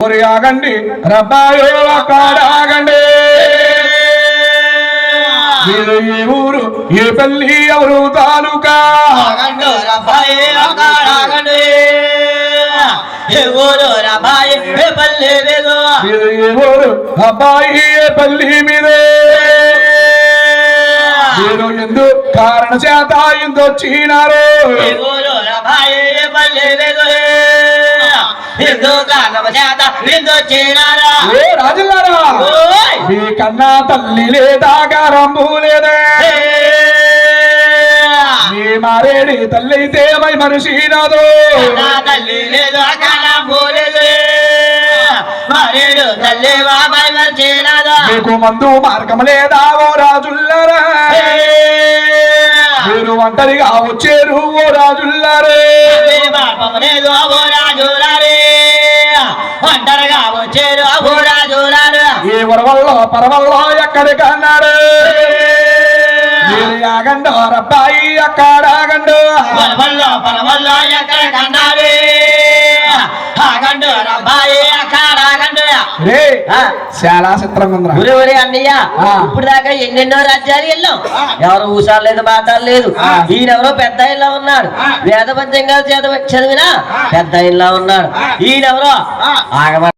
ఆగండి రబ్బాయో ఆగండి మీరు ఏ ఊరు ఏ పల్లి ఎవరు తాలూకా మీరు ఏ ఊరు అబ్బాయి ఏ పల్లి మీదే మీరు ఎందు కారణ చేత ఎందొచ్చినారు రాజులారా మీ కన్నా తల్లి లేదా గారంబు లేదే మీ మారేడి తల్లి అయితే మై మనిషి నాదు మీకు మందు మార్గం లేదా ఓ రాజుల్లారా మీరు ఒంటరిగా వచ్చారు ఓ రాజుల్లారే ఒంటరిగా వచ్చారు ఏ వరవల్లో పరవల్లో ఎక్కడికన్నాడు మీరు ఆగండు రబ్బాయి అక్కడ ఆగండు పరవల్లో ఎక్కడికన్నాడు ఆగండు రబ్బాయి అక్కడ ఆగండు రే చాలా చిత్రంగా ఉందిరా ఒరే అన్నయ్య ఇప్పుడు దాకా ఎన్నెన్నో రాజ్యాలు వెళ్ళాం ఎవరు ఊసాలు లేదు మాతాలు లేదు ఈయనెవరో పెద్ద ఇల్లా ఉన్నాడు వేదపద్యంగా చదివినా పెద్ద ఇల్లా ఉన్నాడు ఈయనెవరో ఆగమ